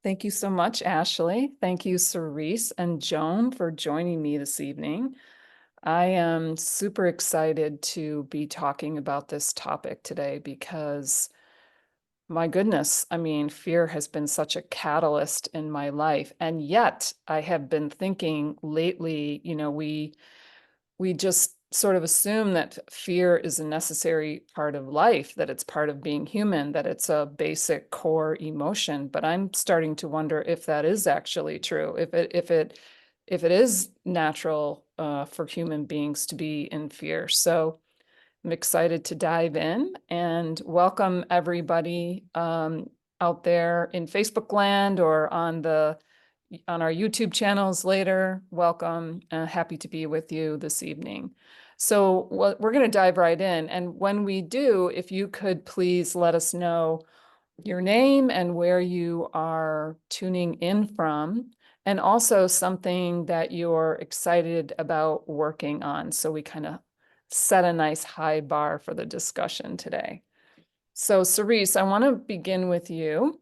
Thank you so much, Ashley. Thank you, Cerise and Joan, for joining me this evening. I am super excited to be talking about this topic today because, my goodness, I mean, fear has been such a catalyst in my life. And yet, I have been thinking lately, we just sort of assume that fear is a necessary part of life, that it's part of being human, that it's a basic core emotion. But I'm starting to wonder if that is actually true, if it is natural for human beings to be in fear. So I'm excited to dive in and welcome everybody out there in Facebook land or on our YouTube channels later. Welcome. Happy to be with you this evening. So we're going to dive right in. And when we do, if you could please let us know your name and where you are tuning in from, and also something that you're excited about working on. So we kind of set a nice high bar for the discussion today. So Cerise, I want to begin with you.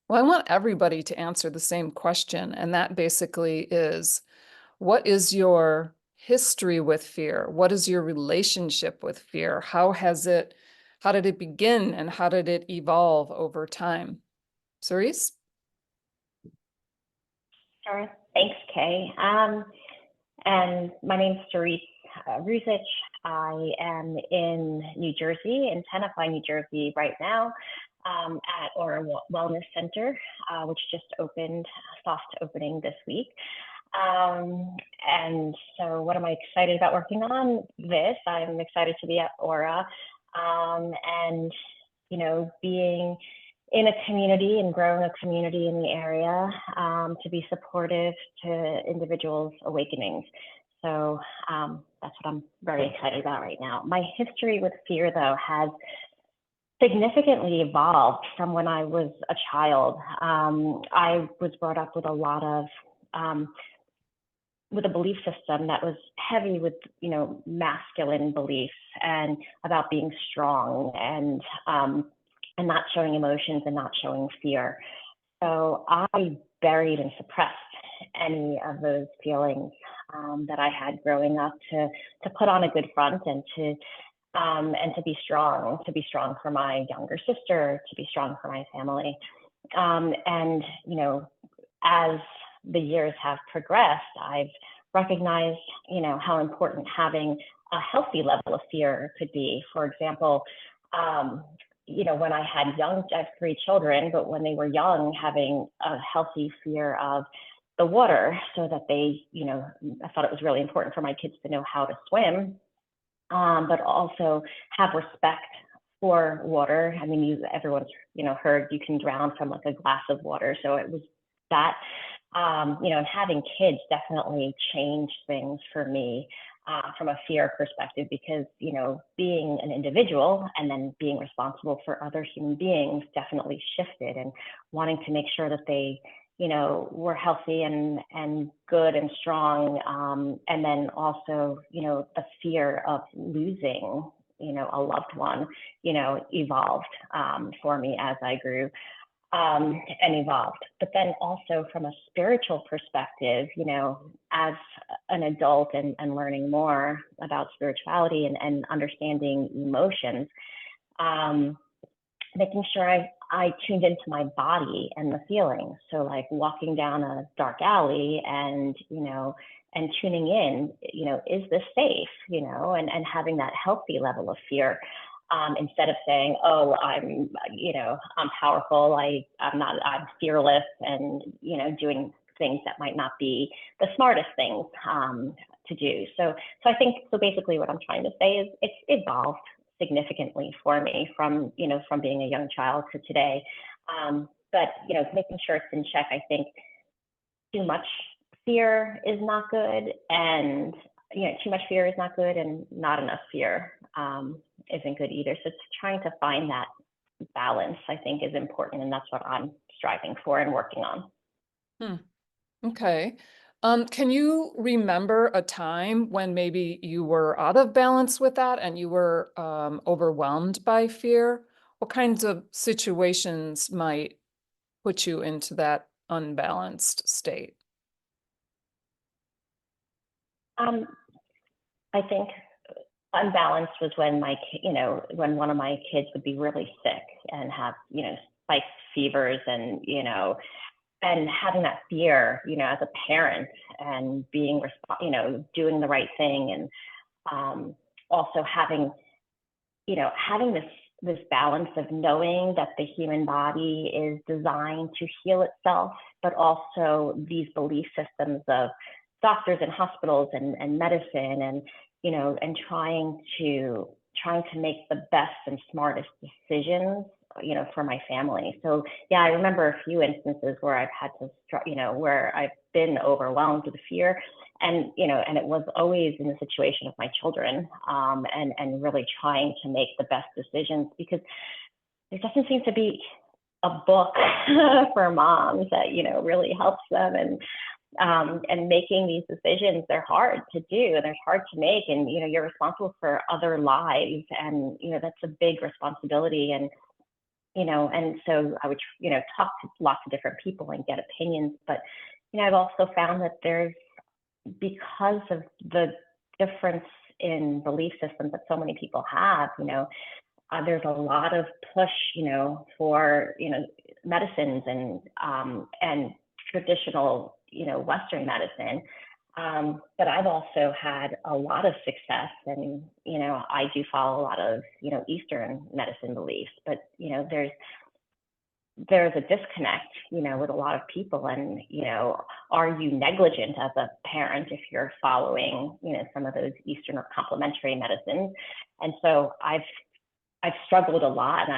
Well, I want everybody to answer the same question, and that basically is, what is your history with fear? What is your relationship with fear? How did it begin and how did it evolve over time? Cerise? Sure. Thanks, Kay. And my name's Cerise Rusich. I am in New Jersey, in Tenafly, New Jersey right now, at Aura Wellness Center, which just opened, soft opening this week. And so what am I excited about working on this? I'm excited to be at Aura, and, being in a community and growing a community in the area, to be supportive to individuals' awakenings. So that's what I'm very excited about right now. My history with fear, though, has significantly evolved from when I was a child. I was brought up with a lot of with a belief system that was heavy with, masculine beliefs and about being strong and not showing emotions and not showing fear. So I buried and suppressed any of those feelings that I had growing up to put on a good front and to be strong for my younger sister, to be strong for my family. And as the years have progressed, I've recognized, how important having a healthy level of fear could be. For example, when I have 3 children, but when they were young, having a healthy fear of the water so that they, I thought it was really important for my kids to know how to swim, but also have respect for water. I mean, everyone's, heard you can drown from like a glass of water. So it was that, and having kids definitely changed things for me. From a fear perspective, because being an individual and then being responsible for other human beings definitely shifted, and wanting to make sure that they were healthy and good and strong, and then also the fear of losing a loved one evolved for me as I grew and evolved. But then also from a spiritual perspective, as an adult and learning more about spirituality and understanding emotions, making sure I tuned into my body and the feelings. So like walking down a dark alley and tuning in, is this safe, and having that healthy level of fear. Instead of saying, "Oh, I'm powerful. I'm fearless," and doing things that might not be the smartest things to do. So I think basically what I'm trying to say is it's evolved significantly for me from being a young child to today. But making sure it's in check. I think too much fear is not good, and too much fear is not good, and not enough fear isn't good either. So it's trying to find that balance, I think, is important, and that's what I'm striving for and working on. Okay. Can you remember a time when maybe you were out of balance with that and you were overwhelmed by fear? What kinds of situations might put you into that unbalanced state? Um, I think unbalanced was when when one of my kids would be really sick and have, spiked fevers and, and having that fear, as a parent and being, doing the right thing. And also having this balance of knowing that the human body is designed to heal itself, but also these belief systems of doctors and hospitals and medicine and and trying to make the best and smartest decisions, for my family. So yeah, I remember a few instances where I've had to, where I've been overwhelmed with fear, and and it was always in the situation of my children, and really trying to make the best decisions, because there doesn't seem to be a book for moms that really helps them. And making these decisions, they're hard to do and they're hard to make, and you're responsible for other lives, and that's a big responsibility. And and so I would talk to lots of different people and get opinions, but I've also found that because of the difference in belief systems that so many people have, there's a lot of push, for medicines and traditional, Western medicine. But I've also had a lot of success, and I do follow a lot of Eastern medicine beliefs. But there's a disconnect, with a lot of people. And, are you negligent as a parent if you're following, some of those Eastern or complementary medicines? And so I've struggled a lot, and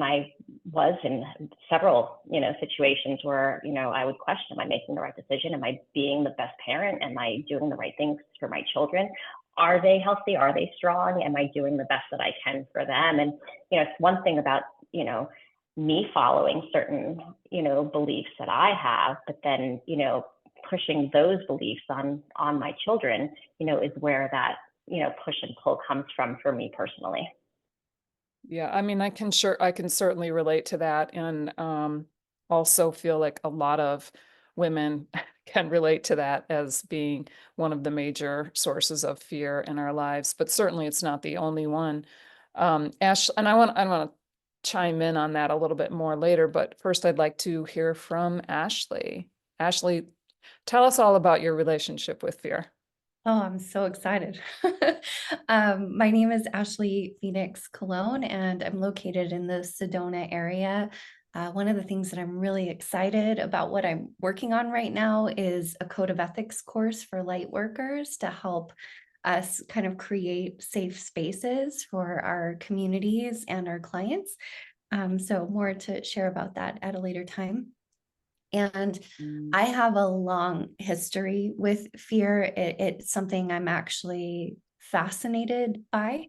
I was in several, situations where, I would question, am I making the right decision? Am I being the best parent? Am I doing the right things for my children? Are they healthy? Are they strong? Am I doing the best that I can for them? And, it's one thing about, me following certain, beliefs that I have, but then, pushing those beliefs on my children, is where that, push and pull comes from for me personally. Yeah, I mean, I can certainly relate to that, and also feel like a lot of women can relate to that as being one of the major sources of fear in our lives, but certainly it's not the only one. Ash, and I want to chime in on that a little bit more later, but first I'd like to hear from Ashley. Ashley, tell us all about your relationship with fear. Oh, I'm so excited. My name is Ashley Phoenix Cologne, and I'm located in the Sedona area. One of the things that I'm really excited about what I'm working on right now is a code of ethics course for light workers to help us kind of create safe spaces for our communities and our clients. So more to share about that at a later time. And Mm. I have a long history with fear. It's something I'm actually fascinated by.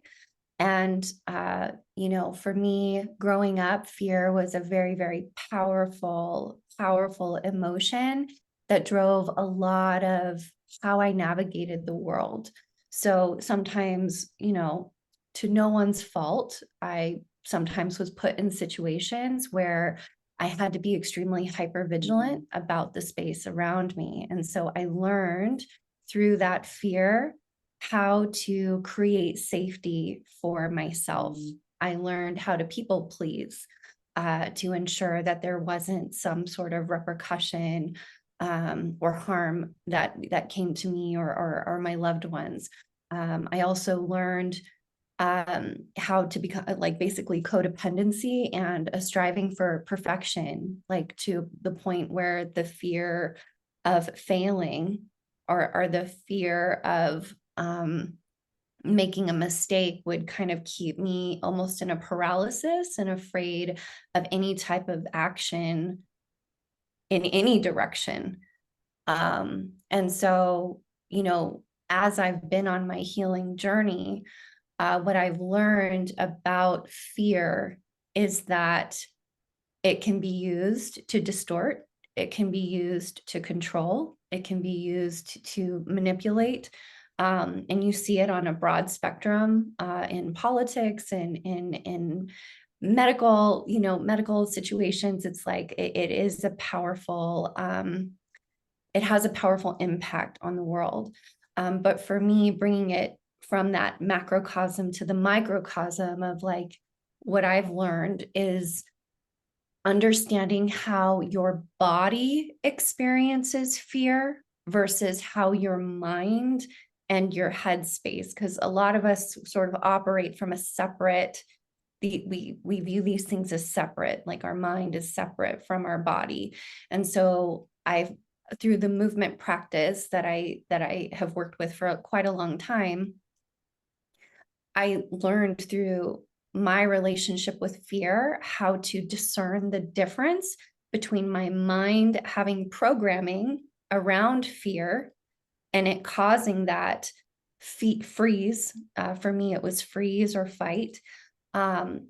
And, for me, growing up, fear was a very, very powerful emotion that drove a lot of how I navigated the world. So sometimes, to no one's fault, I sometimes was put in situations where I had to be extremely hyper vigilant about the space around me. And so I learned through that fear how to create safety for myself. I learned how to people please, to ensure that there wasn't some sort of repercussion, or harm that came to me or my loved ones. I also learned how to become like basically codependency and a striving for perfection, like to the point where the fear of failing or the fear of making a mistake would kind of keep me almost in a paralysis and afraid of any type of action in any direction. And so, as I've been on my healing journey, what I've learned about fear is that it can be used to distort, it can be used to control, it can be used to manipulate. And you see it on a broad spectrum in politics and in medical situations, it's like it is a powerful, it has a powerful impact on the world. But for me, bringing it from that macrocosm to the microcosm of like what I've learned is understanding how your body experiences fear versus how your mind and your headspace, because a lot of us sort of operate from a separate, we view these things as separate, like our mind is separate from our body. And so I've, through the movement practice that I have worked with for quite a long time, I learned through my relationship with fear how to discern the difference between my mind having programming around fear and it causing that freeze. For me, it was freeze or fight,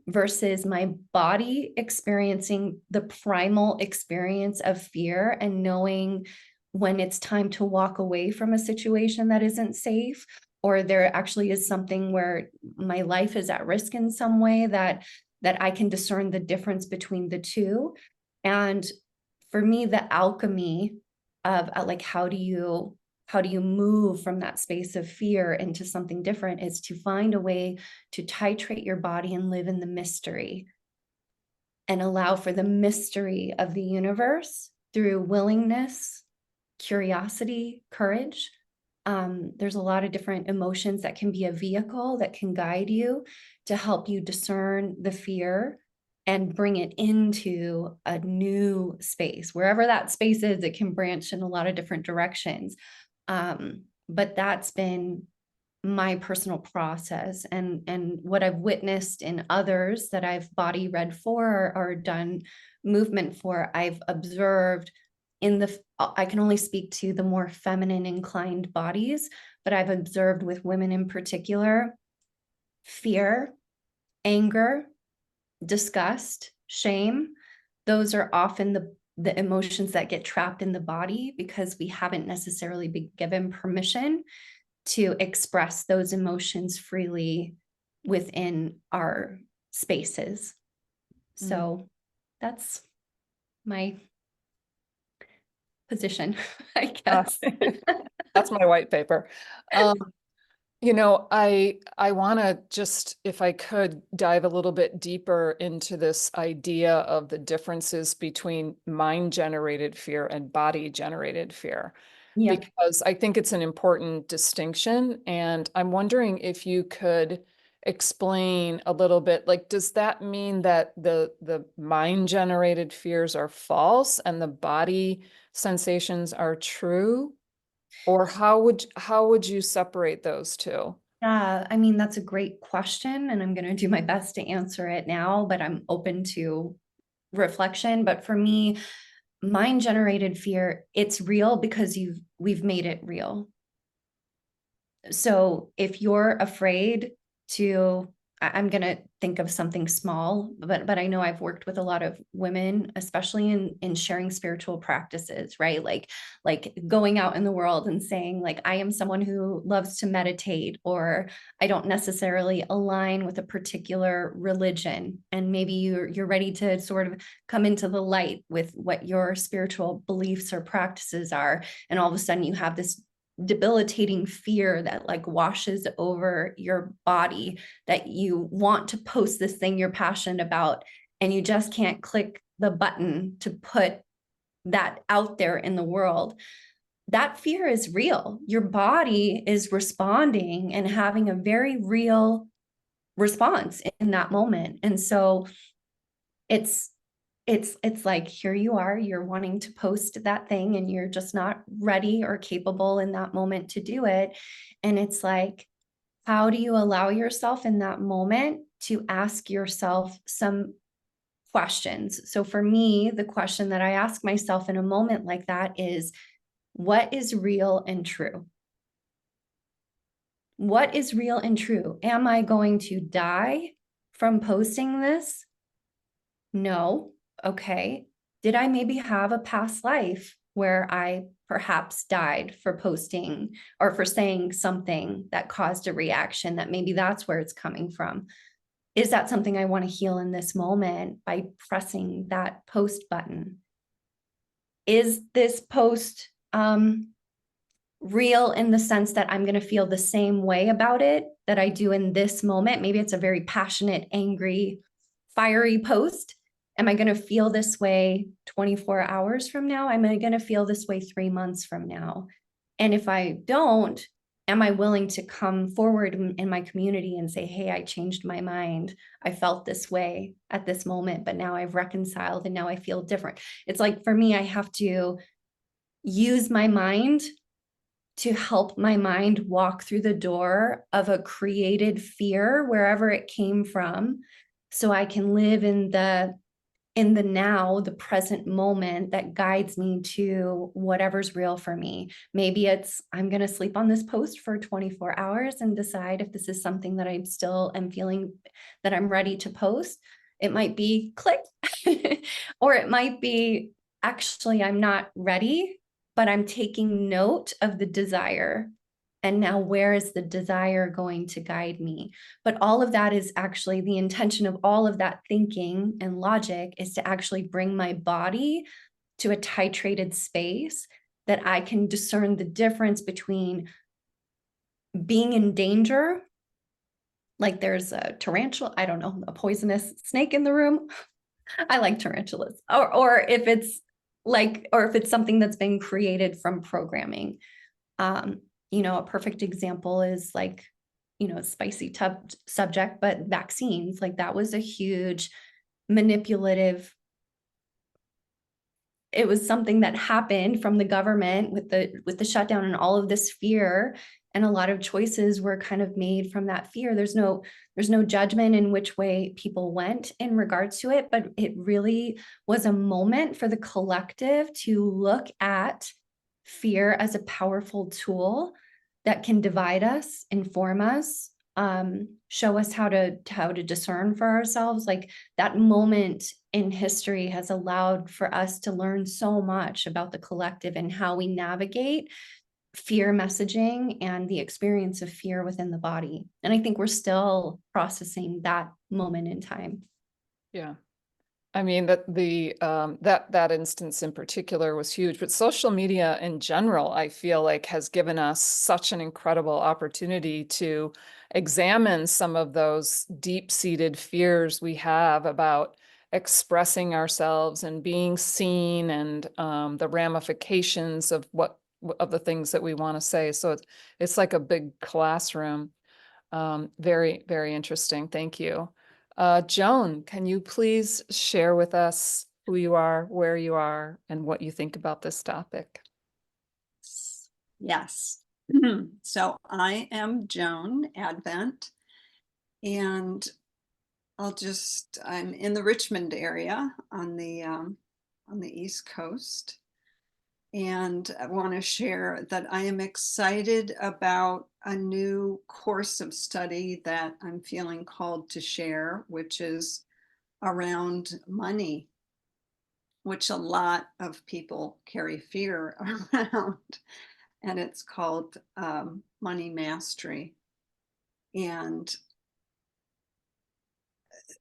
versus my body experiencing the primal experience of fear and knowing when it's time to walk away from a situation that isn't safe, or there actually is something where my life is at risk in some way, that I can discern the difference between the two. And for me, the alchemy of like, how do you move from that space of fear into something different is to find a way to titrate your body and live in the mystery and allow for the mystery of the universe through willingness, curiosity, courage. There's a lot of different emotions that can be a vehicle that can guide you to help you discern the fear and bring it into a new space. Wherever that space is, it can branch in a lot of different directions. But that's been my personal process, and what I've witnessed in others that I've body read for or done movement for. I've observed in the, I can only speak to the more feminine inclined bodies, but I've observed with women in particular, fear, anger, disgust, shame. Those are often the emotions that get trapped in the body because we haven't necessarily been given permission to express those emotions freely within our spaces. So that's my position, I guess. That's my white paper. You know, I want to just, if I could, dive a little bit deeper into this idea of the differences between mind-generated fear and body-generated fear, Yeah. because I think it's an important distinction. And I'm wondering if you could explain a little bit, like, does that mean that the mind-generated fears are false and the body sensations are true? Or how would you separate those two? I mean, that's a great question, and I'm going to do my best to answer it now, but I'm open to reflection. But for me, mind generated fear, it's real because we've made it real. So if you're afraid to, I'm going to think of something small, but I know I've worked with a lot of women, especially in sharing spiritual practices, right? Like going out in the world and saying like, I am someone who loves to meditate, or I don't necessarily align with a particular religion. And maybe you're ready to sort of come into the light with what your spiritual beliefs or practices are. And all of a sudden you have this debilitating fear that like washes over your body, that you want to post this thing you're passionate about and you just can't click the button to put that out there in the world. That fear is real. Your body is responding and having a very real response in that moment. And so it's like, here you are, you're wanting to post that thing and you're just not ready or capable in that moment to do it. And it's like, how do you allow yourself in that moment to ask yourself some questions? So for me, the question that I ask myself in a moment like that is, what is real and true? What is real and true? Am I going to die from posting this? No. Okay. Did I maybe have a past life where I perhaps died for posting or for saying something that caused a reaction, that maybe that's where it's coming from? is that something I want to heal in this moment by pressing that post button? Is this post real in the sense that I'm going to feel the same way about it that I do in this moment? Maybe it's a very passionate, angry, fiery post. Am I going to feel this way 24 hours from now? Am I going to feel this way 3 months from now? And if I don't, am I willing to come forward in my community and say, hey, I changed my mind. I felt this way at this moment, but now I've reconciled and now I feel different. It's like, for me, I have to use my mind to help my mind walk through the door of a created fear, wherever it came from, so I can live in the now, the present moment that guides me to whatever's real for me. Maybe it's, I'm going to sleep on this post for 24 hours and decide if this is something that I still am feeling that I'm ready to post. It might be click, or it might be, actually, I'm not ready, but I'm taking note of the desire. And now, where is the desire going to guide me? But all of that is actually the intention of all of that thinking and logic is to actually bring my body to a titrated space that I can discern the difference between being in danger, like there's a tarantula, I don't know, a poisonous snake in the room. I like tarantulas. Or if it's like, or if it's something that's been created from programming. A perfect example is like, spicy subject, but vaccines, like that was a huge manipulative. It was something that happened from the government with the shutdown and all of this fear. And a lot of choices were kind of made from that fear. There's no judgment in which way people went in regards to it, but it really was a moment for the collective to look at fear as a powerful tool that can divide us, inform us, show us how to discern for ourselves. Like that moment in history has allowed for us to learn so much about the collective and how we navigate fear messaging and the experience of fear within the body. And I think we're still processing that moment in time. Yeah. I mean, that instance in particular was huge, but social media in general, I feel like, has given us such an incredible opportunity to examine some of those deep-seated fears we have about expressing ourselves and being seen, and the ramifications of the things that we want to say. So it's like a big classroom. Very, very interesting. Thank you. Joan, can you please share with us who you are, where you are, and what you think about this topic? Yes. So I am Joan Advent, and I'm in the Richmond area on the East Coast. And I want to share that I am excited about a new course of study that I'm feeling called to share, which is around money, which a lot of people carry fear around. And it's called Money Mastery. And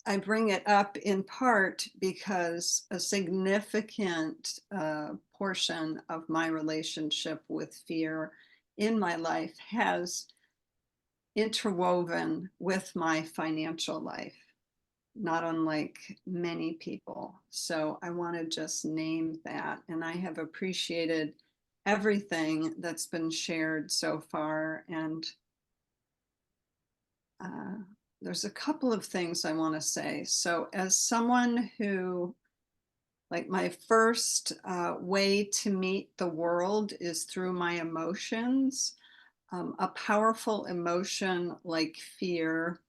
I bring it up in part because a significant portion of my relationship with fear in my life has interwoven with my financial life, not unlike many people. So I want to just name that. And I have appreciated everything that's been shared so far. And there's a couple of things I want to say. So as someone who, like, my first way to meet the world is through my emotions. A powerful emotion like fear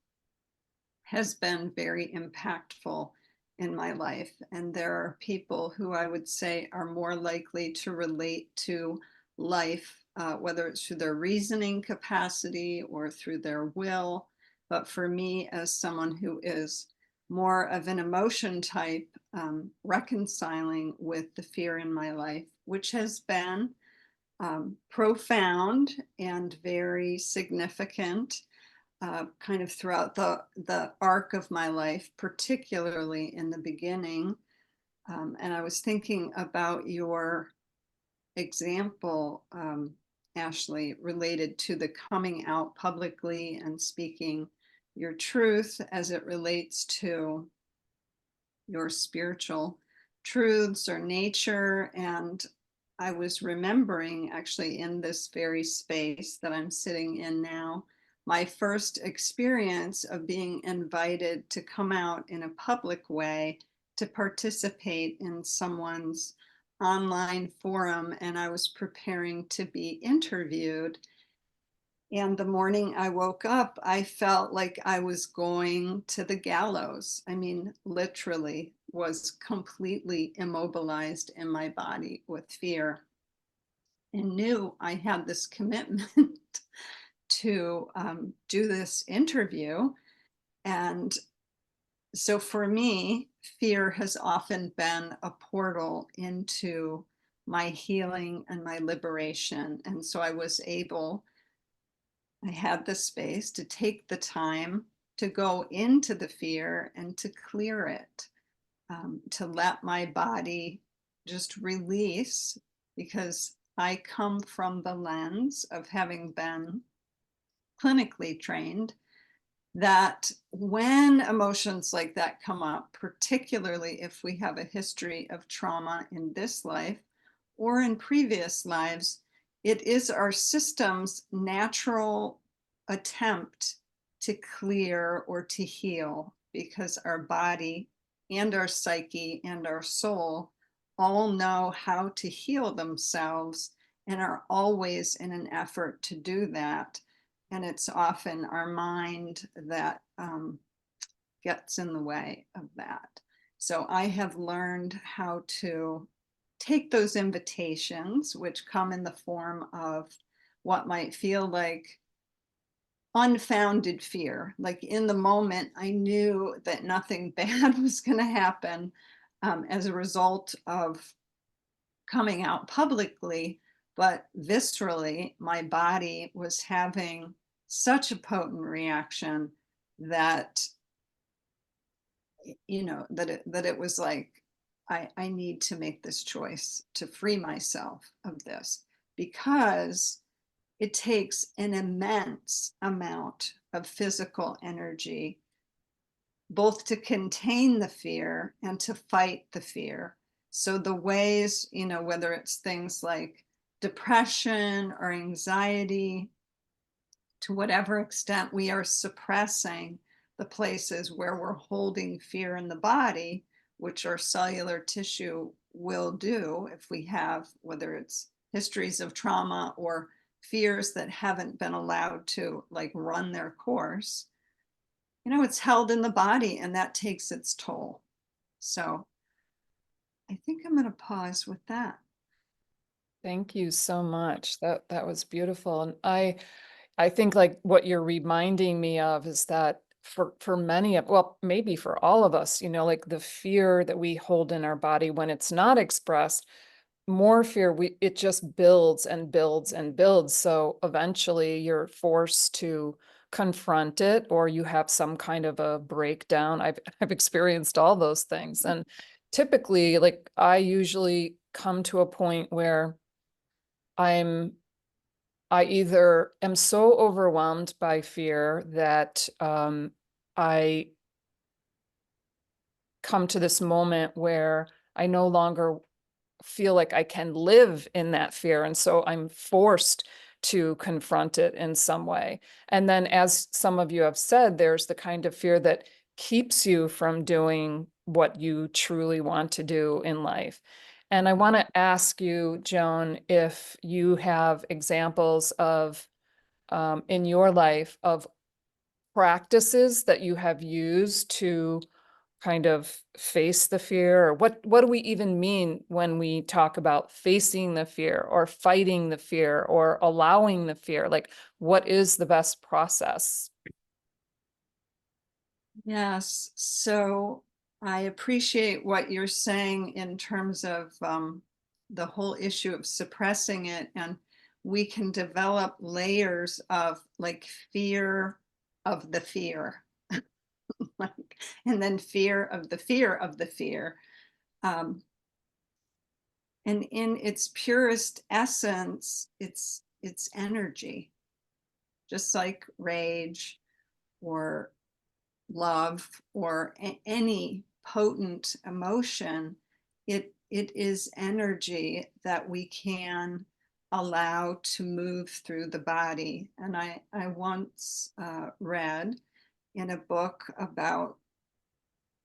has been very impactful in my life. And there are people who I would say are more likely to relate to life, whether it's through their reasoning capacity or through their will. But for me, as someone who is more of an emotion type, reconciling with the fear in my life, which has been profound and very significant, kind of throughout the arc of my life, particularly in the beginning. And I was thinking about your example, Ashley, related to the coming out publicly and speaking your truth as it relates to your spiritual truths or nature. And I was remembering, actually, in this very space that I'm sitting in now, my first experience of being invited to come out in a public way to participate in someone's online forum. And I was preparing to be interviewed. And the morning I woke up, I felt like I was going to the gallows. I mean, literally was completely immobilized in my body with fear, and knew I had this commitment to do this interview. And so for me, fear has often been a portal into my healing and my liberation. And so I had the space to take the time to go into the fear and to clear it, to let my body just release, because I come from the lens of having been clinically trained that when emotions like that come up, particularly if we have a history of trauma in this life or in previous lives, it is our system's natural attempt to clear or to heal, because our body and our psyche and our soul all know how to heal themselves and are always in an effort to do that. And it's often our mind that gets in the way of that. So I have learned how to take those invitations, which come in the form of what might feel like unfounded fear. Like in the moment, I knew that nothing bad was going to happen as a result of coming out publicly, but viscerally, my body was having such a potent reaction that, that it was like, I need to make this choice to free myself of this, because it takes an immense amount of physical energy, both to contain the fear and to fight the fear. So the ways, whether it's things like depression or anxiety, to whatever extent we are suppressing the places where we're holding fear in the body, which our cellular tissue will do if we have, whether it's histories of trauma or fears that haven't been allowed to run their course, it's held in the body, and that takes its toll. So I think I'm going to pause with that. Thank you so much. That was beautiful. And I think like what you're reminding me of is that for many of, well, maybe for all of us, like the fear that we hold in our body when it's not expressed, more fear, it just builds and builds and builds. So eventually you're forced to confront it, or you have some kind of a breakdown. I've experienced all those things. And typically, like I usually come to a point where I either am so overwhelmed by fear that I come to this moment where I no longer feel like I can live in that fear. And so I'm forced to confront it in some way. And then, as some of you have said, there's the kind of fear that keeps you from doing what you truly want to do in life. And I want to ask you, Joan, if you have examples of in your life of practices that you have used to kind of face the fear, or what do we even mean when we talk about facing the fear or fighting the fear or allowing the fear? Like, what is the best process? Yes, so I appreciate what you're saying in terms of the whole issue of suppressing it, and we can develop layers of fear of the fear. Like, and then fear of the fear of the fear. Um, and in its purest essence, it's energy, just like rage or love or any potent emotion. It is energy that we can allow to move through the body. And I once read in a book about,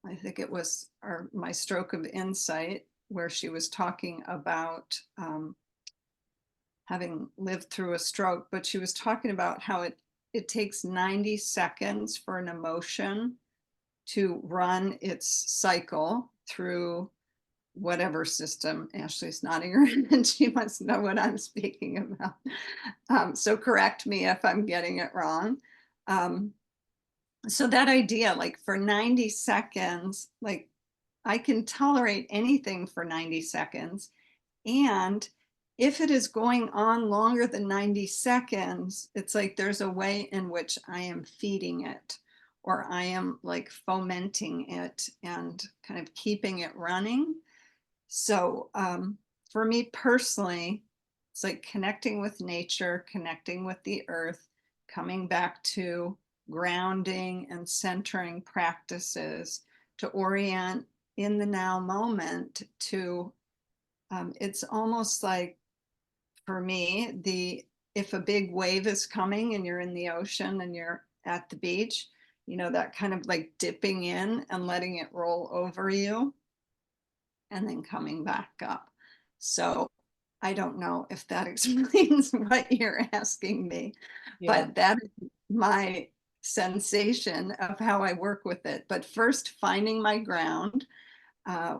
I think it was my stroke of insight, where she was talking about having lived through a stroke, but she was talking about how it takes 90 seconds for an emotion to run its cycle through whatever system. Ashley's nodding her head. She must know what I'm speaking about. So correct me if I'm getting it wrong. So that idea, like for 90 seconds, like I can tolerate anything for 90 seconds. And if it is going on longer than 90 seconds, it's like there's a way in which I am feeding it, or I am like fomenting it and kind of keeping it running. So for me personally, it's like connecting with nature, connecting with the earth, coming back to grounding and centering practices to orient in the now moment to it's almost like, for me, if a big wave is coming and you're in the ocean and you're at the beach, you know, that kind of like dipping in and letting it roll over you and then coming back up. So I don't know if that explains what you're asking me, Yeah. but that is my sensation of how I work with it. But first, finding my ground,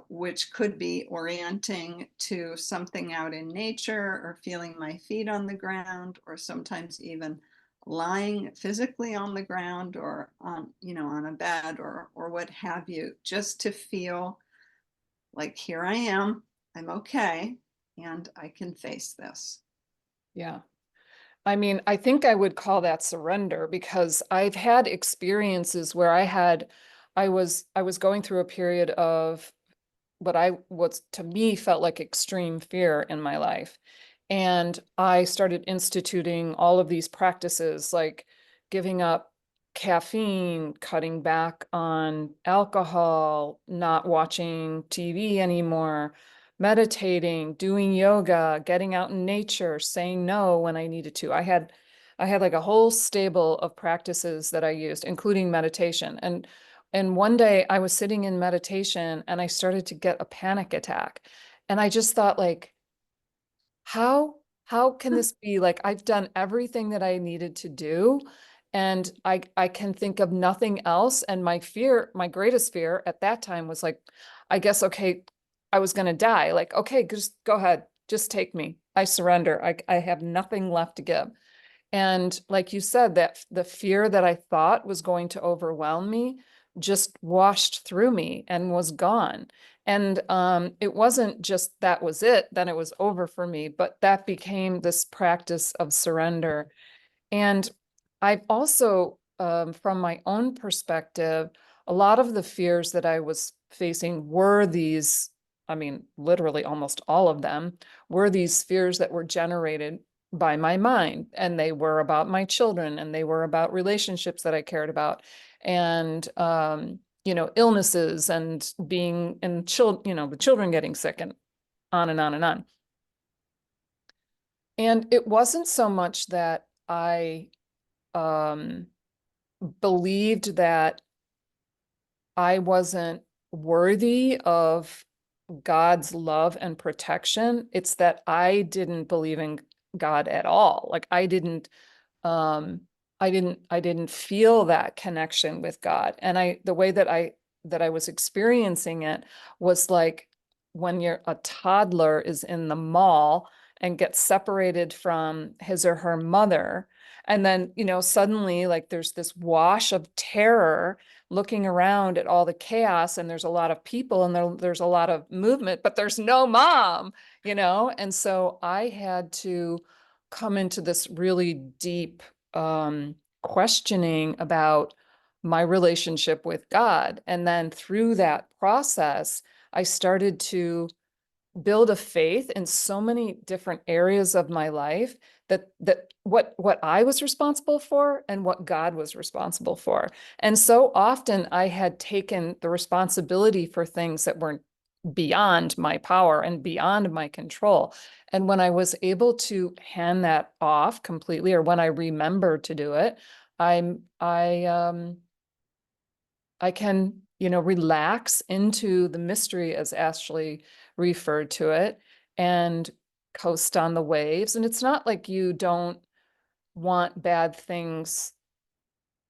which could be orienting to something out in nature or feeling my feet on the ground, or sometimes even lying physically on the ground or on, you know, on a bed or what have you, just to feel like, here I am, I'm okay, and I can face this. Yeah. I mean, I think I would call that surrender, because I've had experiences where I was going through a period of what I was to me felt like extreme fear in my life. And I started instituting all of these practices like giving up caffeine, cutting back on alcohol, not watching TV anymore, meditating, doing yoga, getting out in nature, saying no when I needed to. I had like a whole stable of practices that I used, including meditation. And one day I was sitting in meditation and I started to get a panic attack. And I just thought, like, how can this be? Like, I've done everything that I needed to do, and I can think of nothing else. And my fear, my greatest fear at that time was like, I guess, okay, I was gonna die. Like, okay, just go ahead, just take me. I surrender. I have nothing left to give. And like you said, that the fear that I thought was going to overwhelm me just washed through me and was gone. And it wasn't just that was it, then it was over for me, but that became this practice of surrender. And I've also, from my own perspective, a lot of the fears that I was facing were these, I mean, literally almost all of them were these fears that were generated by my mind. And they were about my children, and they were about relationships that I cared about, and, illnesses, and being in the children getting sick, and on and on and on. And it wasn't so much that I um, believed that I wasn't worthy of God's love and protection. It's that I didn't believe in God at all. Like, um I didn't feel that connection with God. And the way that I was experiencing it was like when a toddler is in the mall and gets separated from his or her mother, and then, suddenly, like, there's this wash of terror looking around at all the chaos, and there's a lot of people, and there's a lot of movement, but there's no mom. And so I had to come into this really deep questioning about my relationship with God. And then through that process, I started to build a faith in so many different areas of my life that what I was responsible for and what God was responsible for. And so often I had taken the responsibility for things that weren't beyond my power and beyond my control. And when I was able to hand that off completely, or when I remember to do it, I can, relax into the mystery, as Ashley referred to it, and coast on the waves. And it's not like you don't want bad things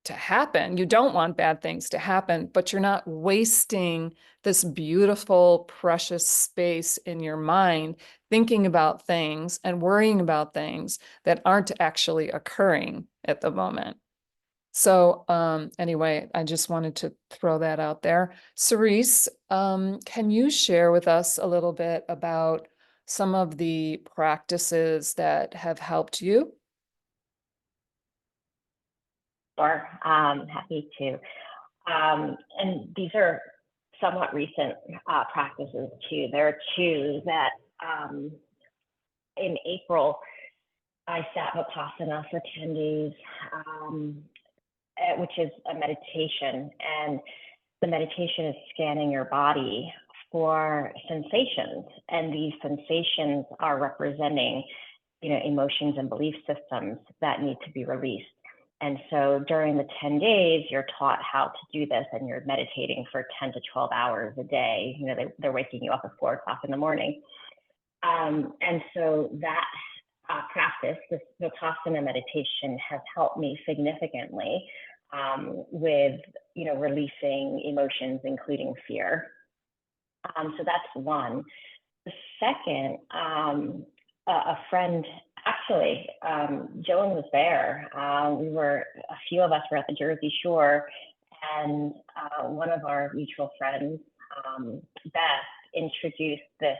to happen. You don't want bad things to happen, but you're not wasting this beautiful, precious space in your mind thinking about things and worrying about things that aren't actually occurring at the moment. So anyway, I just wanted to throw that out there. Cerise, can you share with us a little bit about some of the practices that have helped you? Sure, happy to. And these are somewhat recent practices too. There are two that in April, I sat Vipassana for 10 days, which is a meditation. And the meditation is scanning your body for sensations. And these sensations are representing, emotions and belief systems that need to be released. And so during the 10 days, you're taught how to do this, and you're meditating for 10 to 12 hours a day. They're waking you up at 4 o'clock in the morning. And so that practice, this Vipassana meditation, has helped me significantly with, releasing emotions, including fear. So that's one. The second, a friend, actually, Joan was there. A few of us were at the Jersey Shore, and one of our mutual friends, Beth, introduced this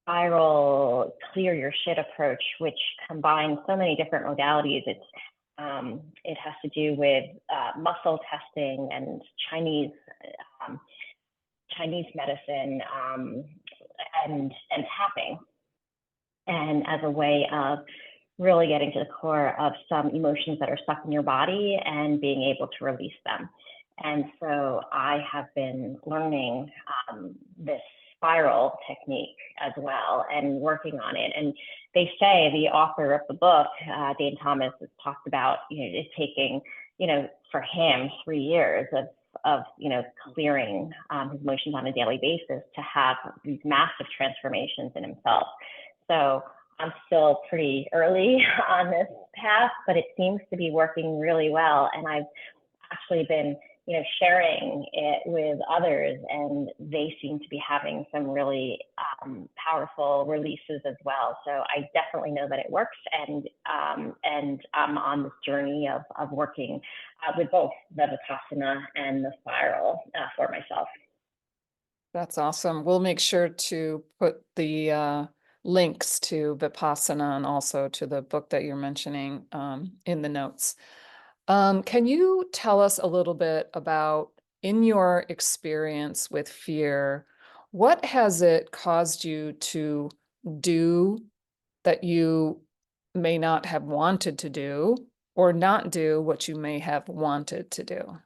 spiral clear your shit approach, which combines so many different modalities. It has to do with muscle testing and Chinese medicine, and tapping, and as a way of really getting to the core of some emotions that are stuck in your body and being able to release them. And so I have been learning this spiral technique as well and working on it. And they say, the author of the book, Dane Thomas, has talked about, it taking, for him 3 years of clearing his emotions on a daily basis to have these massive transformations in himself. So I'm still pretty early on this path, but it seems to be working really well. And I've actually been, sharing it with others, and they seem to be having some really powerful releases as well. So I definitely know that it works, and I'm on this journey of working with both the Vipassana and the spiral for myself. That's awesome. We'll make sure to put the links to Vipassana and also to the book that you're mentioning in the notes. Can you tell us a little bit about, in your experience with fear, what has it caused you to do that you may not have wanted to do, or not do what you may have wanted to do?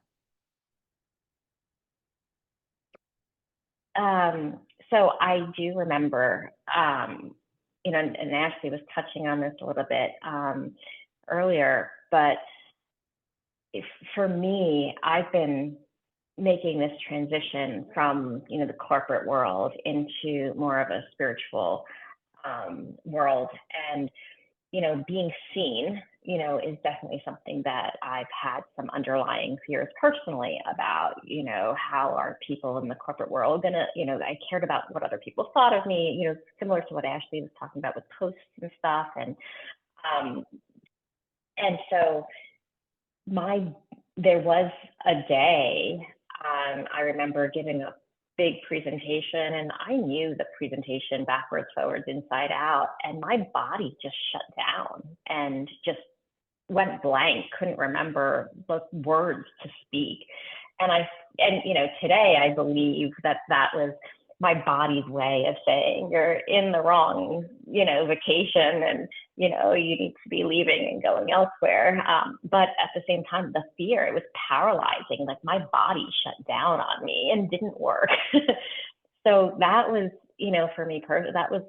So I do remember, and Ashley was touching on this a little bit earlier, but for me, I've been making this transition from, the corporate world into more of a spiritual world. And, being seen, is definitely something that I've had some underlying fears personally about, how are people in the corporate world gonna, I cared about what other people thought of me, similar to what Ashley was talking about with posts and stuff. And so there was a day, I remember giving a big presentation, and I knew the presentation backwards, forwards, inside out, and my body just shut down and just went blank, couldn't remember the words to speak. And you know, today I believe that that was my body's way of saying you're in the wrong, you know, vacation, and you know, you need to be leaving and going elsewhere. But at the same time, the fear, it was paralyzing. Like my body shut down on me and didn't work. So that was, you know, for me personally, that was,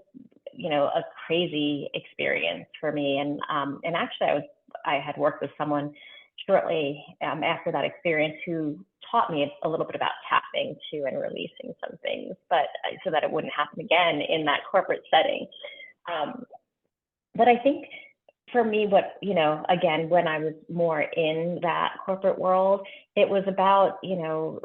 you know, a crazy experience for me. And actually, I had worked with someone shortly after that experience who taught me a little bit about tapping too and releasing some things, but so that it wouldn't happen again in that corporate setting. But I think for me, what, you know, again, when I was more in that corporate world, it was about, you know,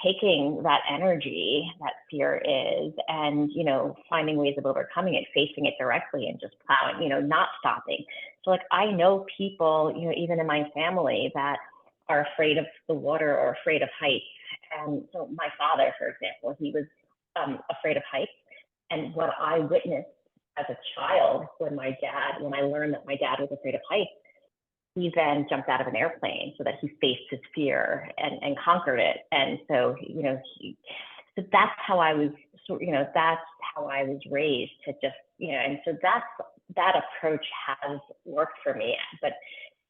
taking that energy that fear is, and, you know, finding ways of overcoming it, facing it directly and just plowing, you know, not stopping. So like, I know people, you know, even in my family that are afraid of the water or afraid of heights. And so my father, for example, he was afraid of heights. And what I witnessed as a child, when I learned that my dad was afraid of heights, he then jumped out of an airplane so that he faced his fear and conquered it. And so, you know, so that's how I was, you know, that's how I was raised to just, you know, and so that approach has worked for me, but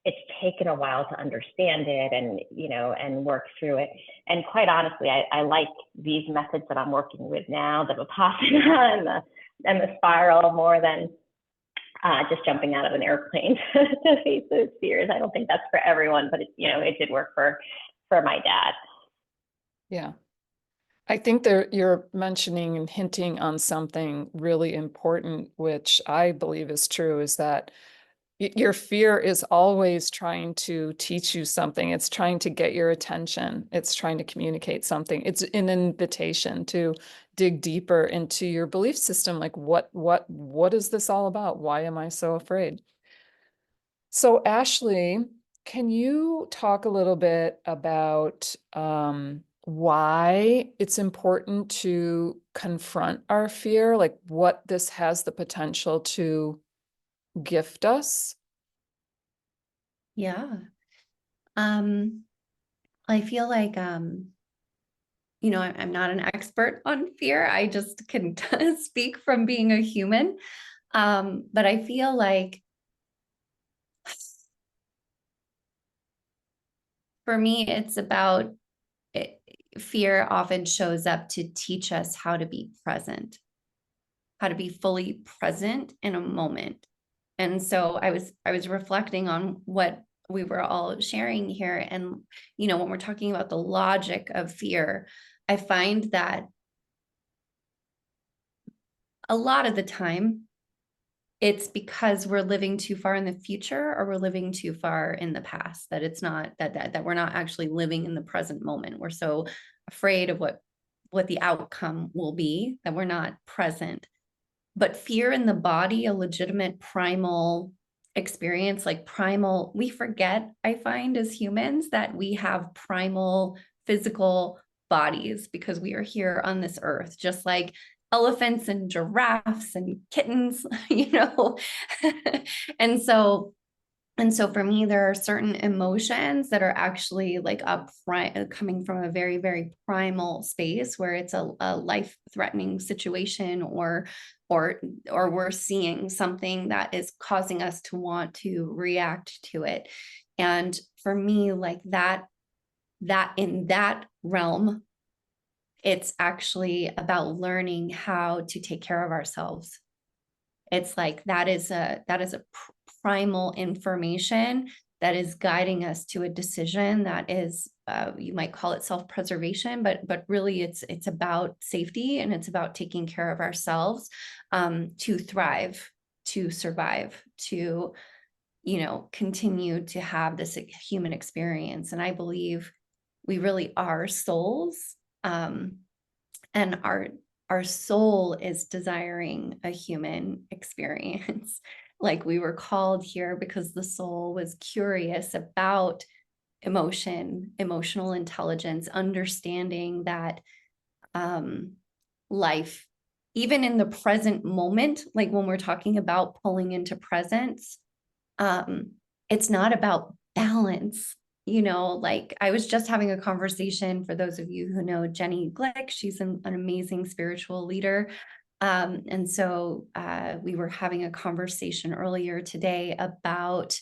it's taken a while to understand it and, you know, and work through it. And quite honestly, I like these methods that I'm working with now, the Vipassana and the spiral, more than just jumping out of an airplane to face those fears. I don't think that's for everyone, but it, you know, it did work for my dad. Yeah. I think you're mentioning and hinting on something really important, which I believe is true, is that your fear is always trying to teach you something. It's trying to get your attention. It's trying to communicate something. It's an invitation to dig deeper into your belief system. Like, what is this all about? Why am I so afraid? So, Ashley, can you talk a little bit about why it's important to confront our fear? Like, what this has the potential to gift us? Yeah. I feel like, you know, I'm not an expert on fear. I just can speak from being a human. But I feel like for me, it's about fear often shows up to teach us how to be present, how to be fully present in a moment. And so I was reflecting on what we were all sharing here. And, you know, when we're talking about the logic of fear, I find that a lot of the time it's because we're living too far in the future, or we're living too far in the past, that it's not that we're not actually living in the present moment. We're so afraid of what the outcome will be that we're not present. But fear in the body, a legitimate primal experience, like primal, we forget, I find, as humans, that we have primal physical bodies because we are here on this earth, just like elephants and giraffes and kittens, you know. And so for me, there are certain emotions that are actually like coming from a very, very primal space where it's a life-threatening situation, or we're seeing something that is causing us to want to react to it. And for me, like that in that realm, it's actually about learning how to take care of ourselves. It's like that is a primal information that is guiding us to a decision that is, you might call it self-preservation, but really it's about safety, and it's about taking care of ourselves, to thrive, to survive, to, you know, continue to have this human experience. And I believe we really are souls, and our soul is desiring a human experience. Like, we were called here because the soul was curious about emotion, emotional intelligence, understanding that life, even in the present moment, like when we're talking about pulling into presence, it's not about balance. You know, like I was just having a conversation, for those of you who know Jenny Glick, she's an amazing spiritual leader. And so we were having a conversation earlier today about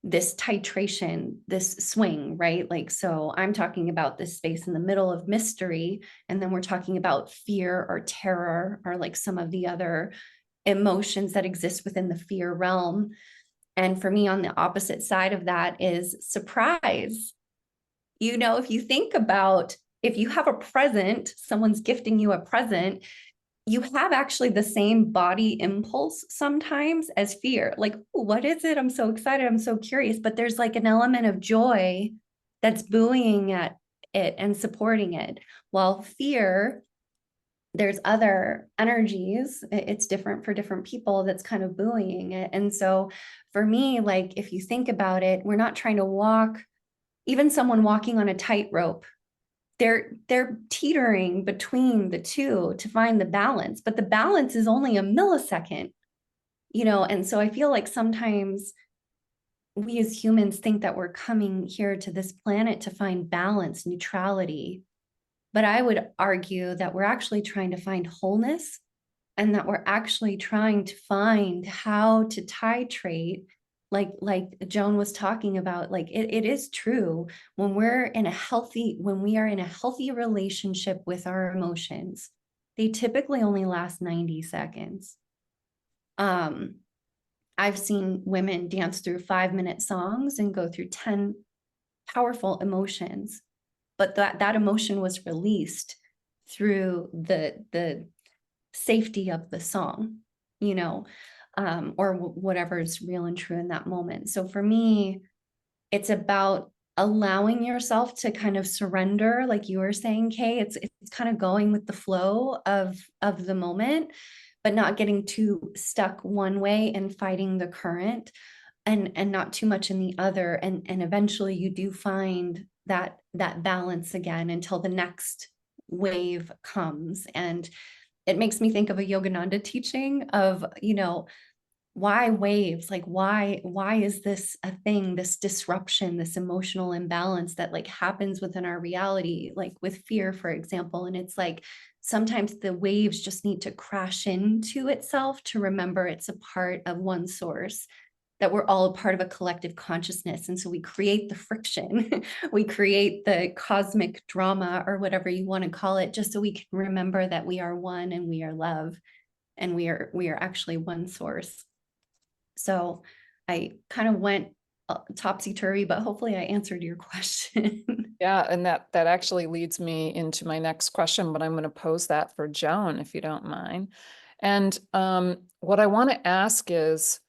this titration, this swing, right? Like, so I'm talking about this space in the middle of mystery, and then we're talking about fear or terror or like some of the other emotions that exist within the fear realm. And for me, on the opposite side of that is surprise. You know, if you think about, if you have a present, someone's gifting you a present, you have actually the same body impulse sometimes as fear. Like, what is it? I'm so excited. I'm so curious. But there's like an element of joy that's buoying at it and supporting it. While fear, there's other energies. It's different for different people that's kind of buoying it. And so for me, like, if you think about it, we're not trying to walk, even someone walking on a tightrope, they're teetering between the two to find the balance, but the balance is only a millisecond, you know. And so I feel like sometimes we as humans think that we're coming here to this planet to find balance, neutrality, but I would argue that we're actually trying to find wholeness, and that we're actually trying to find how to titrate, like Joan was talking about. Like it is true, when we are in a healthy relationship with our emotions, they typically only last 90 seconds. I've seen women dance through 5-minute songs and go through 10 powerful emotions, but that emotion was released through the safety of the song, you know, or whatever is real and true in that moment. So for me, it's about allowing yourself to kind of surrender, like you were saying, Kay. It's kind of going with the flow of the moment, but not getting too stuck one way and fighting the current, and not too much in the other. And eventually you do find that balance again until the next wave comes. And it makes me think of a Yogananda teaching of, you know, why waves? Like, why is this a thing, this disruption, this emotional imbalance that like happens within our reality, like with fear, for example? And it's like, sometimes the waves just need to crash into itself to remember it's a part of one source, that we're all a part of a collective consciousness. And so we create the friction, we create the cosmic drama, or whatever you want to call it, just so we can remember that we are one and we are love, and we are actually one source. So I kind of went topsy-turvy, but hopefully I answered your question. Yeah, and that actually leads me into my next question, but I'm going to pose that for Joan, if you don't mind. And what I want to ask is,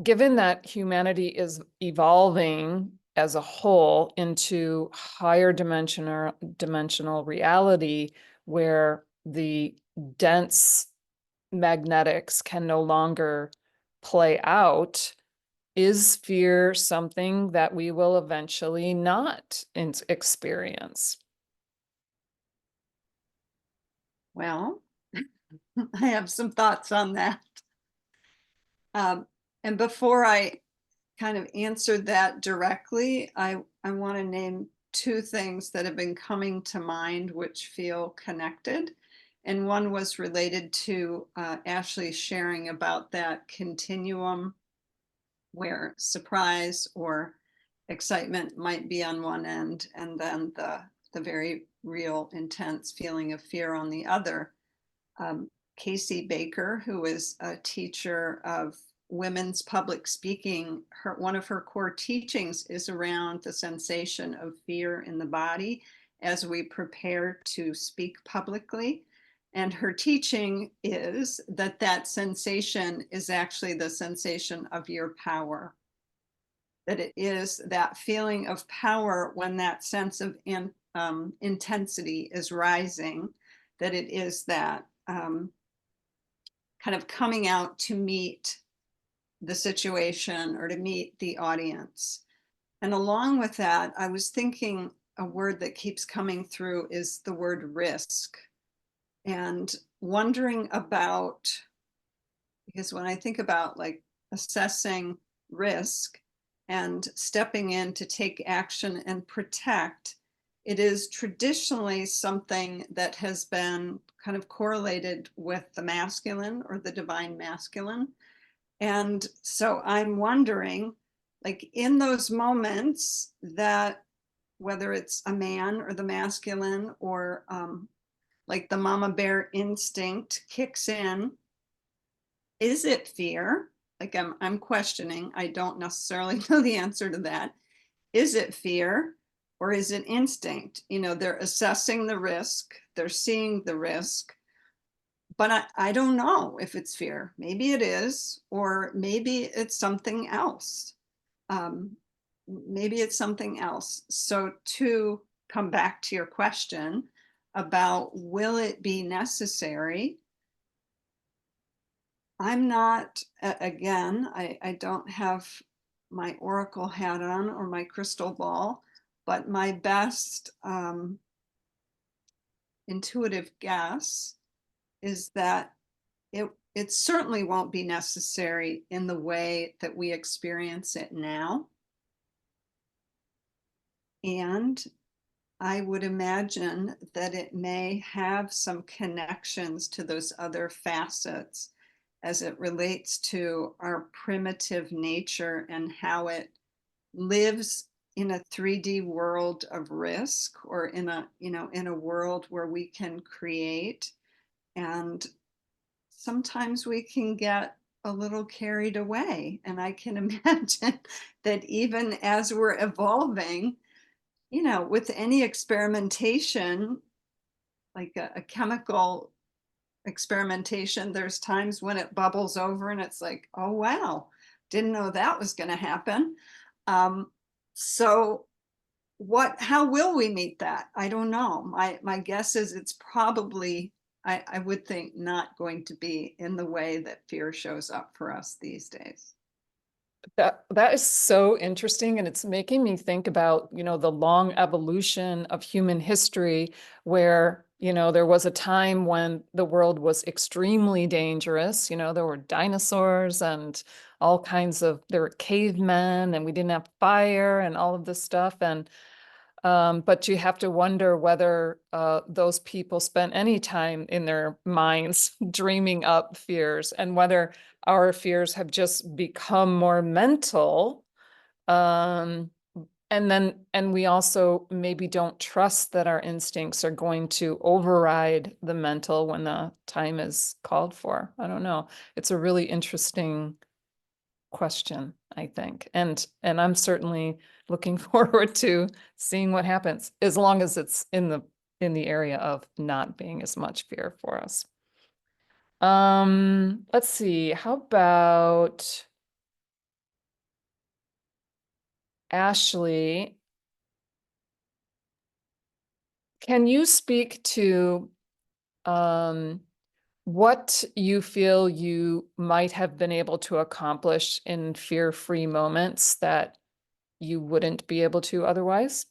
given that humanity is evolving as a whole into higher dimensional reality, where the dense magnetics can no longer play out, is fear something that we will eventually not experience? Well, I have some thoughts on that. And before I kind of answer that directly, I want to name two things that have been coming to mind which feel connected. And one was related to Ashley sharing about that continuum where surprise or excitement might be on one end, and then the very real intense feeling of fear on the other. Casey Baker, who is a teacher of women's public speaking, one of her core teachings is around the sensation of fear in the body as we prepare to speak publicly. And her teaching is that that sensation is actually the sensation of your power. That it is that feeling of power when that sense of intensity is rising, that it is that kind of coming out to meet the situation or to meet the audience. And along with that, I was thinking a word that keeps coming through is the word risk, and wondering about, because when I think about like assessing risk and stepping in to take action and protect, it is traditionally something that has been kind of correlated with the masculine or the divine masculine. And so I'm wondering, like in those moments that whether it's a man or the masculine or like the mama bear instinct kicks in, is it fear? Like I'm questioning. I don't necessarily know the answer to that. Is it fear or is it instinct? You know, they're assessing the risk, they're seeing the risk, but I don't know if it's fear. Maybe it is, or maybe it's something else. Maybe it's something else. So to come back to your question about will it be necessary? I'm not, again, I don't have my oracle hat on or my crystal ball, but my best intuitive guess is that it certainly won't be necessary in the way that we experience it now. And I would imagine that it may have some connections to those other facets as it relates to our primitive nature and how it lives in a 3D world of risk, or in a, you know, in a world where we can create. And sometimes we can get a little carried away. And I can imagine that even as we're evolving, you know, with any experimentation, like a chemical experimentation, there's times when it bubbles over and it's like, oh, wow, didn't know that was going to happen. So how will we meet that? I don't know. My guess is it's probably, I would think, not going to be in the way that fear shows up for us these days. That is so interesting, and it's making me think about, you know, the long evolution of human history where, you know, there was a time when the world was extremely dangerous. You know, there were dinosaurs and all kinds of, there were cavemen, and we didn't have fire and all of this stuff. And but you have to wonder whether those people spent any time in their minds dreaming up fears, and whether our fears have just become more mental. And we also maybe don't trust that our instincts are going to override the mental when the time is called for. I don't know. It's a really interesting question, I think. And I'm certainly looking forward to seeing what happens, as long as it's in the area of not being as much fear for us. Let's see. How about Ashley? Can you speak to what you feel you might have been able to accomplish in fear-free moments that you wouldn't be able to otherwise?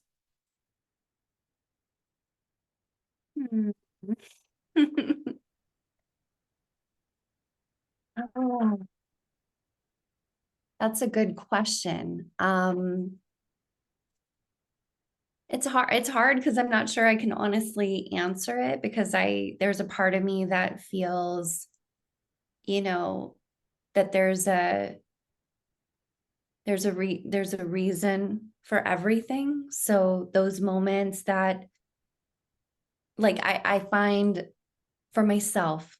Oh, that's a good question. It's hard because I'm not sure I can honestly answer it, because there's a part of me that feels, you know, that there's a reason for everything. So those moments that, like, I find for myself,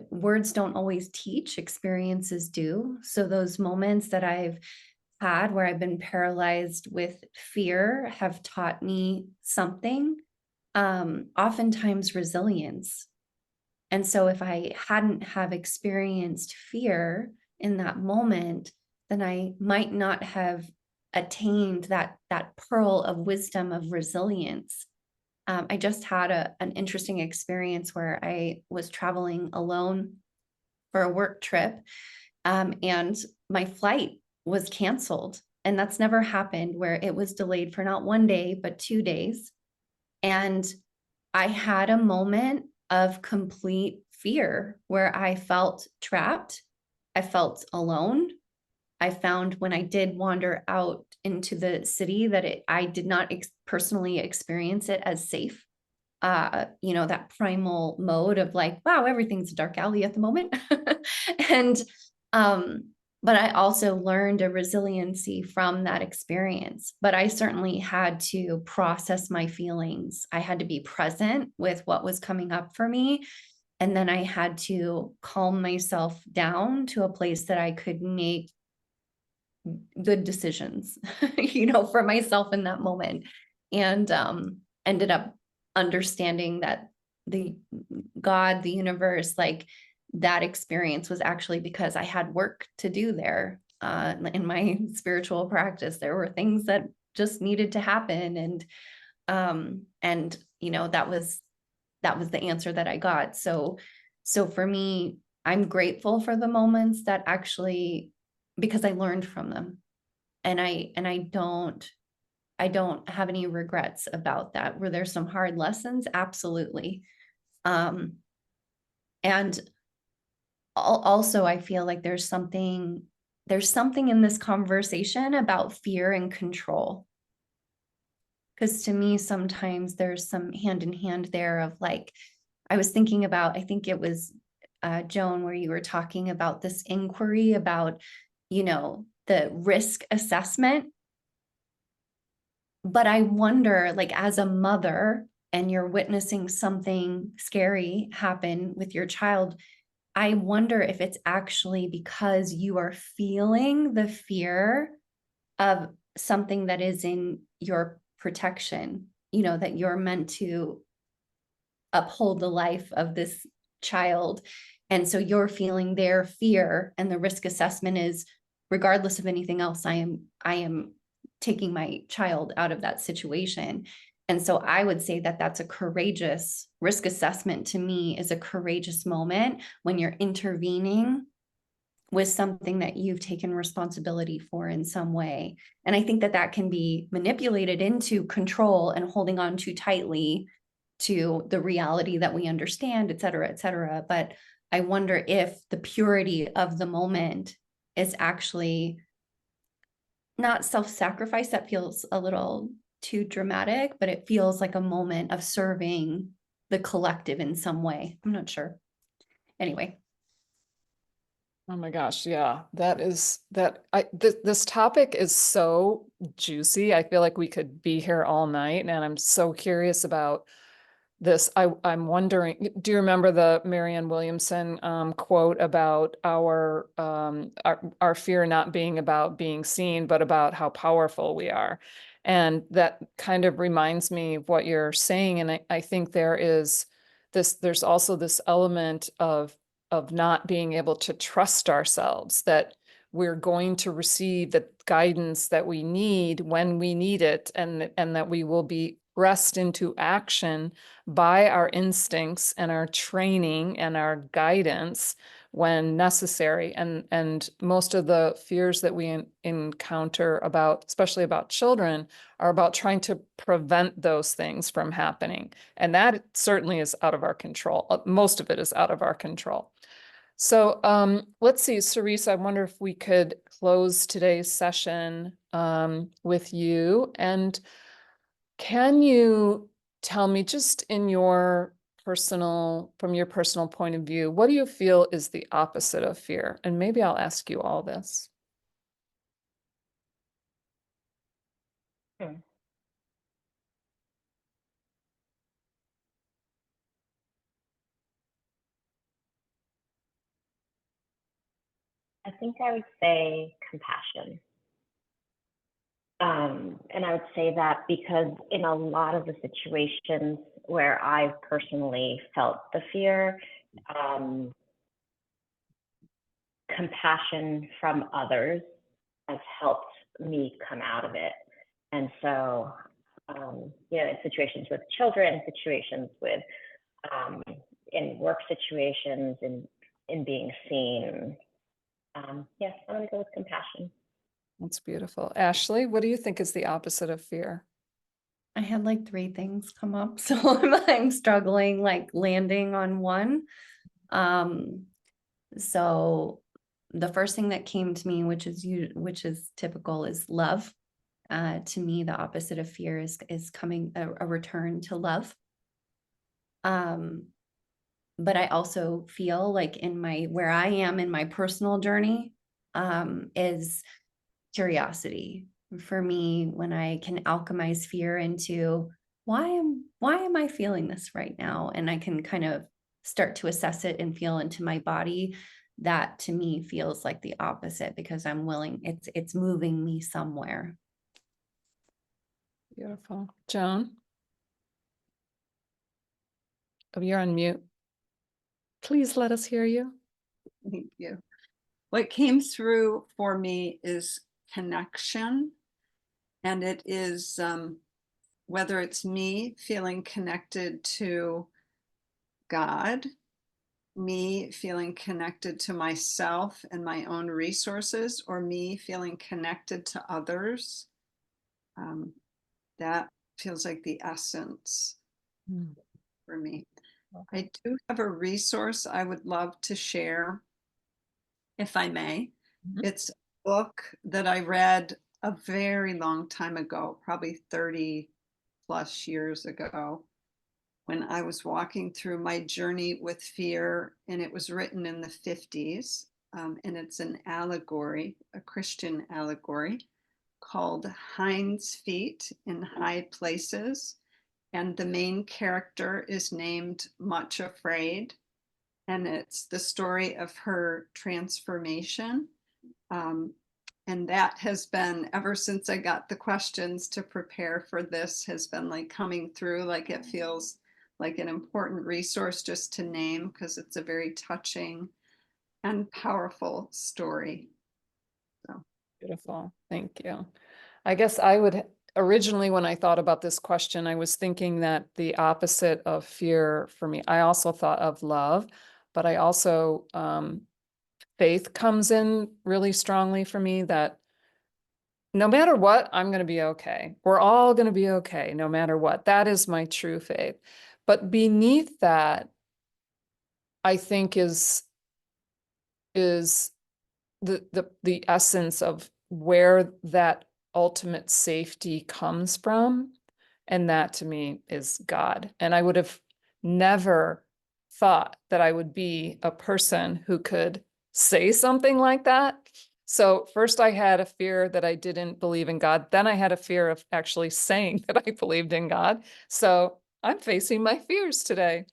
words don't always teach, experiences do. So those moments that I've had where I've been paralyzed with fear have taught me something, oftentimes resilience. And so if I hadn't have experienced fear in that moment, then I might not have attained that pearl of wisdom of resilience. I just had an interesting experience where I was traveling alone for a work trip, and my flight was canceled. And that's never happened, where it was delayed for not 1 day, but 2 days. And I had a moment of complete fear where I felt trapped. I felt alone. I found when I did wander out into the city that I did not personally experience it as safe. That primal mode of like, wow, everything's a dark alley at the moment. and um, but I also learned a resiliency from that experience. But I certainly had to process my feelings. I had to be present with what was coming up for me. And then I had to calm myself down to a place that I could make good decisions, for myself in that moment. And ended up understanding that the God, the universe, like that experience was actually because I had work to do there in my spiritual practice. There were things that just needed to happen. And that was the answer that I got. So for me, I'm grateful for the moments that actually, because I learned from them. And I don't have any regrets about that. Were there some hard lessons? Absolutely. And also I feel like there's something in this conversation about fear and control. Because to me, sometimes there's some hand in hand there of like, I was thinking about, I think it was Joan, where you were talking about this inquiry about, the risk assessment. But I wonder, like, as a mother, and you're witnessing something scary happen with your child, I wonder if it's actually because you are feeling the fear of something that is in your protection, that you're meant to uphold the life of this child. And so you're feeling their fear, and the risk assessment is, regardless of anything else, I am taking my child out of that situation. And so I would say that that's a courageous risk assessment. To me, is a courageous moment when you're intervening with something that you've taken responsibility for in some way. And I think that that can be manipulated into control and holding on too tightly to the reality that we understand, et cetera, et cetera. But I wonder if the purity of the moment is actually not self-sacrifice. That feels a little too dramatic, but it feels like a moment of serving the collective in some way. I'm not sure. Anyway. Oh my gosh, yeah. This topic is so juicy. I feel like we could be here all night, and I'm so curious about this. I'm wondering, do you remember the Marianne Williamson quote about our fear not being about being seen, but about how powerful we are? And that kind of reminds me of what you're saying. And I think there's also this element of not being able to trust ourselves, that we're going to receive the guidance that we need when we need it, and that we will be pressed into action by our instincts and our training and our guidance when necessary. And most of the fears that we encounter especially about children, are about trying to prevent those things from happening. And that certainly is out of our control. Most of it is out of our control. So let's see, Cerise, I wonder if we could close today's session with you. And can you tell me, just from your personal point of view, what do you feel is the opposite of fear? And maybe I'll ask you all this. I think I would say compassion. And I would say that because in a lot of the situations where I personally felt the fear, compassion from others has helped me come out of it. And so, in situations with children, situations with, in work situations, in being seen, yes, I'm going to go with compassion. That's beautiful. Ashley, what do you think is the opposite of fear? I had like 3 things come up, so I'm struggling like landing on one. So the first thing that came to me, which is typical, is love. To me, the opposite of fear is coming a return to love. But I also feel like where I am in my personal journey, is curiosity for me, when I can alchemize fear into why am I feeling this right now? And I can kind of start to assess it and feel into my body. That to me feels like the opposite, because I'm willing, it's moving me somewhere. Beautiful. Joan? Oh, you're on mute. Please let us hear you. Thank you. What came through for me is connection. And it is whether it's me feeling connected to God, me feeling connected to myself and my own resources, or me feeling connected to others. That feels like the essence for me. I do have a resource I would love to share, if I may. It's a book that I read a very long time ago, probably 30 plus years ago, when I was walking through my journey with fear, and it was written in the 50s. And it's an allegory, a Christian allegory, called Hind's Feet in High Places. And the main character is named Much Afraid. And it's the story of her transformation. And that has been, ever since I got the questions to prepare for this, has been like coming through, like it feels like an important resource just to name, because it's a very touching and powerful story. So Beautiful. Thank you. I guess I would originally, when I thought about this question, I was thinking that the opposite of fear for me, I also thought of love, but I also, faith comes in really strongly for me, that no matter what, I'm going to be okay. We're all going to be okay, no matter what. That is my true faith. But beneath that, I think is the essence of where that ultimate safety comes from. And that to me is God. And I would have never thought that I would be a person who could say something like that. So first I had a fear that I didn't believe in God. Then I had a fear of actually saying that I believed in God. So I'm facing my fears today.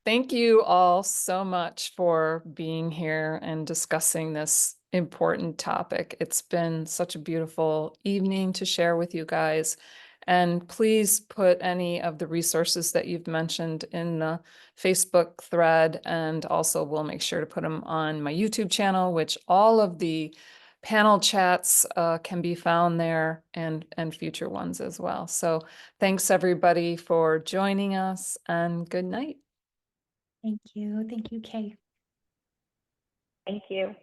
Thank you all so much for being here and discussing this important topic. It's been such a beautiful evening to share with you guys. And please put any of the resources that you've mentioned in the Facebook thread, and also we'll make sure to put them on my YouTube channel, which all of the panel chats can be found there, and future ones as well. So thanks everybody for joining us, and good night. Thank you. Thank you, Kay. Thank you.